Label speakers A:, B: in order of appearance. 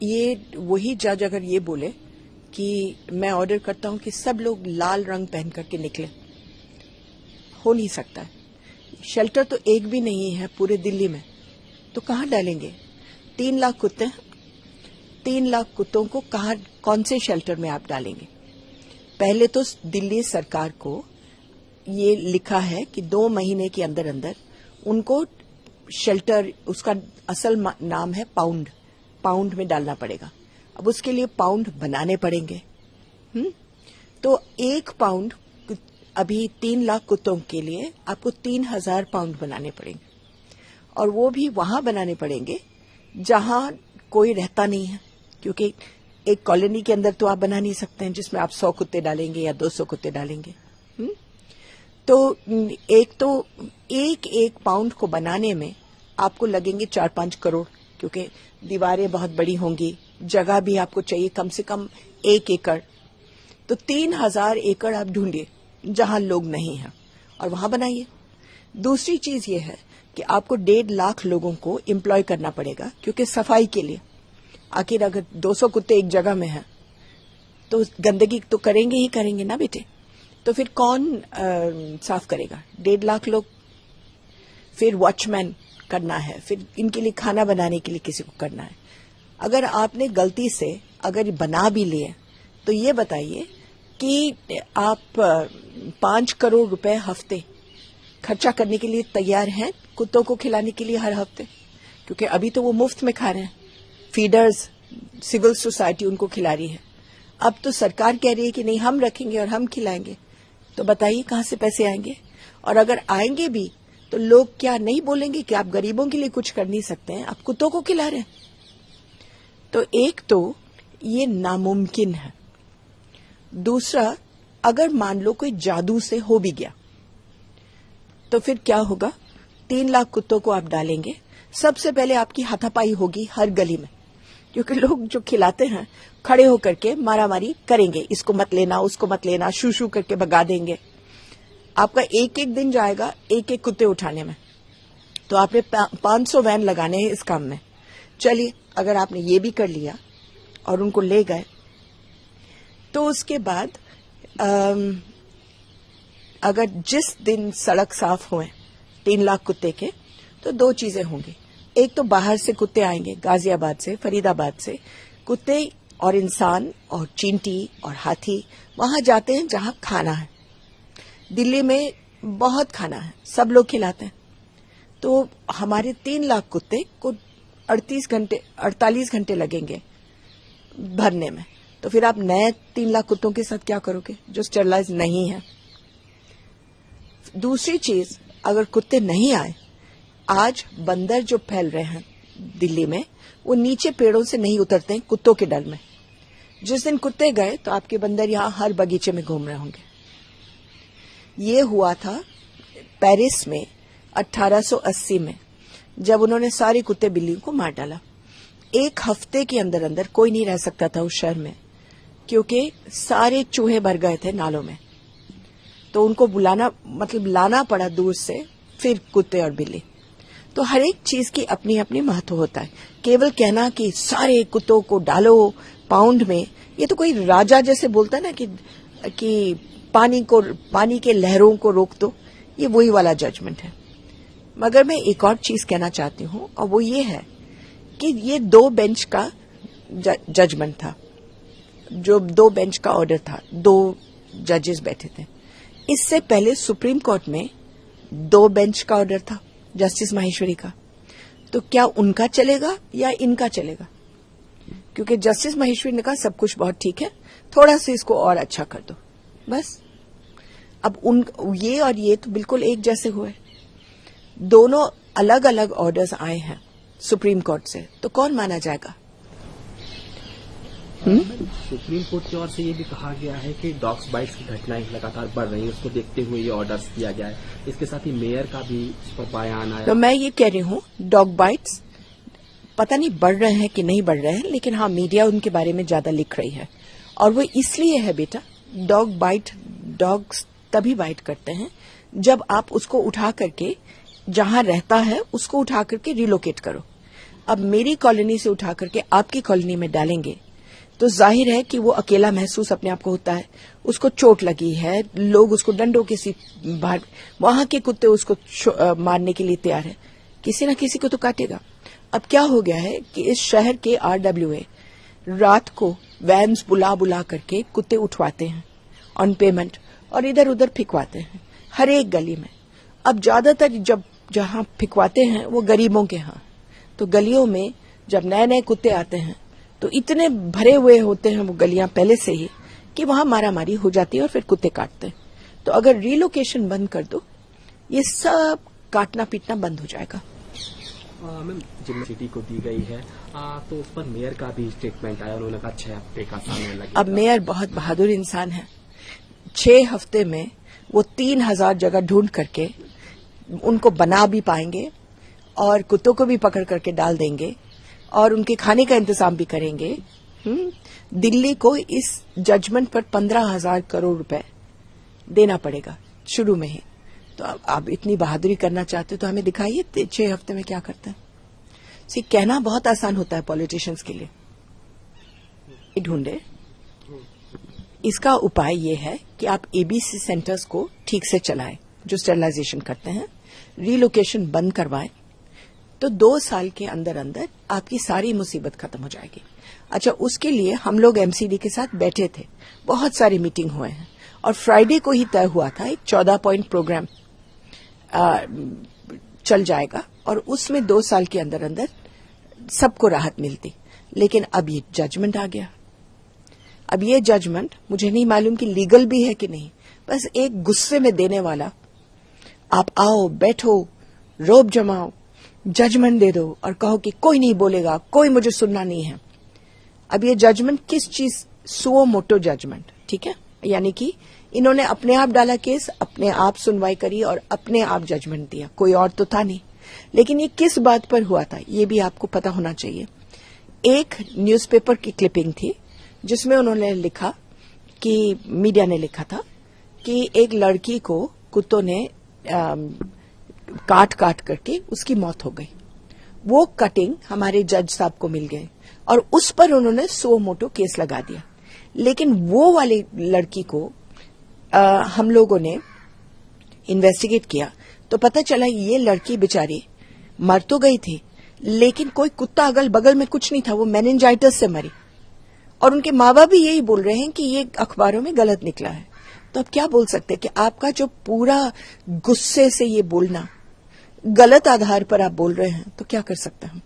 A: ये वही जज अगर ये बोले कि मैं ऑर्डर करता हूं कि सब लोग लाल रंग पहन करके निकले, हो नहीं सकता है। शेल्टर तो एक भी नहीं है पूरे दिल्ली में, तो कहां डालेंगे? 3 लाख कुत्ते हैं, 3 लाख कुत्तों को कौन से शेल्टर में आप डालेंगे? पहले तो दिल्ली सरकार को ये लिखा है कि 2 महीने के अंदर अंदर उनको शेल्टर, उसका असल नाम है पाउंड में डालना पड़ेगा। अब उसके लिए पाउंड बनाने पड़ेंगे। तो 1 पाउंड अभी 3 लाख कुत्तों के लिए आपको 3000 पाउंड बनाने पड़ेंगे, और वो भी वहां बनाने पड़ेंगे जहां कोई रहता नहीं है, क्योंकि एक कॉलोनी के अंदर तो आप बना नहीं सकते हैं जिसमें आप 100 कुत्ते डालेंगे या 200 कुत्ते डालेंगे। तो एक पाउंड को बनाने में आपको लगेंगे 4-5 करोड़, क्योंकि दीवारें बहुत बड़ी होंगी, जगह भी आपको चाहिए कम से कम 1 एकड़। तो 3000 एकड़ आप ढूंढिए जहां लोग नहीं हैं और वहां बनाइए। दूसरी चीज ये है कि आपको 1.5 लाख लोगों को एम्प्लॉय करना पड़ेगा, क्योंकि सफाई के लिए। आखिर अगर 200 कुत्ते एक जगह में हैं तो गंदगी तो करेंगे ही करेंगे ना बेटे, तो फिर कौन साफ करेगा? 1.5 लाख लोग। फिर वॉचमैन करना है, फिर इनके लिए खाना बनाने के लिए किसी को करना है। अगर आपने गलती से अगर बना भी लिए तो ये बताइए कि आप 5 करोड़ रुपए हफ्ते खर्चा करने के लिए तैयार हैं कुत्तों को खिलाने के लिए हर हफ्ते? क्योंकि अभी तो वो मुफ्त में खा रहे हैं, फीडर्स, सिविल सोसाइटी उनको खिला रही है। अब तो सरकार कह रही है कि नहीं, हम रखेंगे और हम खिलाएंगे। तो बताइए कहां से पैसे आएंगे? और अगर आएंगे भी तो लोग क्या नहीं बोलेंगे कि आप गरीबों के लिए कुछ कर नहीं सकते हैं, आप कुत्तों को खिला रहे हैं? तो एक तो ये नामुमकिन है। दूसरा, अगर मान लो कोई जादू से हो भी गया तो फिर क्या होगा? 3 लाख कुत्तों को आप डालेंगे, सबसे पहले आपकी हाथापाई होगी हर गली में, क्योंकि लोग जो खिलाते हैं खड़े होकर के मारामारी करेंगे, इसको मत लेना, उसको मत लेना, शू शू करके भगा देंगे। आपका एक दिन जाएगा एक कुत्ते उठाने में, तो आपने 500 वैन लगाने हैं इस काम में। चलिए, अगर आपने ये भी कर लिया और उनको ले गए, तो उसके बाद अगर जिस दिन सड़क साफ हुए 3 लाख कुत्ते के, तो 2 चीजें होंगी। एक तो बाहर से कुत्ते आएंगे, गाजियाबाद से, फरीदाबाद से कुत्ते और इंसान और चींटी और हाथी वहां जाते हैं जहां खाना है। दिल्ली में बहुत खाना है, सब लोग खिलाते हैं। तो हमारे 3 लाख कुत्ते को 48 घंटे लगेंगे भरने में। तो फिर आप नए 3 लाख कुत्तों के साथ क्या करोगे जो स्टेरलाइज नहीं है? दूसरी चीज, अगर कुत्ते नहीं आए, आज बंदर जो फैल रहे हैं दिल्ली में, वो नीचे पेड़ों से नहीं उतरते हैं कुत्तों के डर में। जिस दिन कुत्ते गए तो आपके बंदर यहां हर बगीचे में घूम रहे होंगे। ये हुआ था पेरिस में 1880 में, जब उन्होंने सारे कुत्ते बिल्लियों को मार डाला। 1 हफ्ते के अंदर अंदर कोई नहीं रह सकता था उस शहर में, क्योंकि सारे चूहे भर गए थे नालों में। तो उनको लाना पड़ा दूर से, फिर कुत्ते और बिल्ली। तो हर एक चीज की अपनी अपनी महत्व होता है। केवल कहना कि सारे कुत्तों को डालो पाउंड में, ये तो कोई राजा जैसे बोलता है ना कि पानी के लहरों को रोक दो, ये वही वाला जजमेंट है। मगर मैं एक और चीज कहना चाहती हूं, और वो ये है कि ये 2 बेंच का जजमेंट था, जो 2 बेंच का ऑर्डर था, 2 जजेस बैठे थे। इससे पहले सुप्रीम कोर्ट में 2 बेंच का ऑर्डर था जस्टिस माहेश्वरी का। तो क्या उनका चलेगा या इनका चलेगा? क्योंकि जस्टिस माहेश्वरी ने कहा सब कुछ बहुत ठीक है, थोड़ा सा इसको और अच्छा कर दो, बस। अब ये और ये तो बिल्कुल एक जैसे हुए। दोनों अलग अलग ऑर्डर्स आए हैं सुप्रीम कोर्ट से, तो कौन माना जाएगा?
B: सुप्रीम कोर्ट की ओर से ये भी कहा गया है कि डॉग्स बाइट्स की घटनाएं लगातार बढ़ रही है, उसको देखते हुए ये ऑर्डर्स दिया गया है। इसके साथ ही मेयर का भी इस पर बयान आया।
A: तो मैं ये कह रही हूँ, डॉग बाइट्स पता नहीं बढ़ रहे हैं कि नहीं बढ़ रहे हैं, लेकिन हाँ, मीडिया उनके बारे में ज्यादा लिख रही है। और वो इसलिए है बेटा, डॉग्स तभी बाइट करते हैं जब आप उसको उठा करके जहां रहता है उसको उठा करके रिलोकेट करो। अब मेरी कॉलोनी से उठा करके आपकी कॉलोनी में डालेंगे तो जाहिर है कि वो अकेला महसूस अपने आप को होता है, उसको चोट लगी है, लोग उसको डंडों के सी बाहर, वहां के कुत्ते उसको मारने के लिए तैयार है, किसी न किसी को तो काटेगा। अब क्या हो गया है कि इस शहर के RWA रात को वैन्स बुला बुला करके कुत्ते उठवाते हैं ऑन पेमेंट और इधर उधर फिकवाते हैं हर एक गली में। अब ज्यादातर जब जहां फिकवाते हैं वो गरीबों के यहाँ, तो गलियों में जब नए नए कुत्ते आते हैं तो इतने भरे हुए होते हैं वो गलियां पहले से ही कि वहां मारामारी हो जाती है और फिर कुत्ते काटते हैं। तो अगर रीलोकेशन बंद कर दो, ये सब काटना पीटना बंद हो जाएगा।
B: मैम, जिम्मे सिटी को दी गई है तो उस पर मेयर का भी स्टेटमेंट आया, उन्होंने कहा 6 हफ्ते का समय लगेगा।
A: अब मेयर बहुत बहादुर इंसान है, 6 हफ्ते में वो 3000 जगह ढूंढ करके उनको बना भी पाएंगे और कुत्तों को भी पकड़ करके डाल देंगे और उनके खाने का इंतजाम भी करेंगे। दिल्ली को इस जजमेंट पर 15,000 करोड़ रुपए देना पड़ेगा शुरू में ही। तो अब आप इतनी बहादुरी करना चाहते हो तो हमें दिखाइए 6 हफ्ते में क्या करते हैं। कहना बहुत आसान होता है पॉलिटिशियंस के लिए। ढूंढे, इसका उपाय ये है कि आप ABC सेंटर्स को ठीक से चलाएं जो स्टेरिलाइजेशन करते हैं, रीलोकेशन बंद करवाएं, तो 2 साल के अंदर अंदर आपकी सारी मुसीबत खत्म हो जाएगी। अच्छा, उसके लिए हम लोग MCD के साथ बैठे थे, बहुत सारी मीटिंग हुए हैं और फ्राइडे को ही तय हुआ था एक 14 पॉइंट प्रोग्राम चल जाएगा और उसमें 2 साल के अंदर अंदर सबको राहत मिलती। लेकिन अब ये जजमेंट आ गया। अब ये जजमेंट मुझे नहीं मालूम कि लीगल भी है कि नहीं, बस एक गुस्से में देने वाला, आप आओ बैठो रोब जमाओ जजमेंट दे दो और कहो कि कोई नहीं बोलेगा, कोई मुझे सुनना नहीं है। अब ये जजमेंट किस चीज, सुओ मोटो जजमेंट, ठीक है, यानी कि इन्होंने अपने आप डाला केस, अपने आप सुनवाई करी और अपने आप जजमेंट दिया, कोई और तो था नहीं। लेकिन ये किस बात पर हुआ था ये भी आपको पता होना चाहिए। एक न्यूज़पेपर की क्लिपिंग थी जिसमें उन्होंने लिखा कि, मीडिया ने लिखा था कि एक लड़की को कुत्तों ने काट काट करके उसकी मौत हो गई। वो कटिंग हमारे जज साहब को मिल गए और उस पर उन्होंने सो मोटो केस लगा दिया। लेकिन वो वाली लड़की को हम लोगों ने इन्वेस्टिगेट किया तो पता चला ये लड़की बेचारी मर तो गई थी, लेकिन कोई कुत्ता अगल बगल में कुछ नहीं था, वो मेनिंजाइटिस से मरी। और उनके माँ बाप भी यही बोल रहे हैं कि ये अखबारों में गलत निकला है। तो अब क्या बोल सकते हैं कि आपका जो पूरा गुस्से से ये बोलना, गलत आधार पर आप बोल रहे हैं, तो क्या कर सकते हैं हम।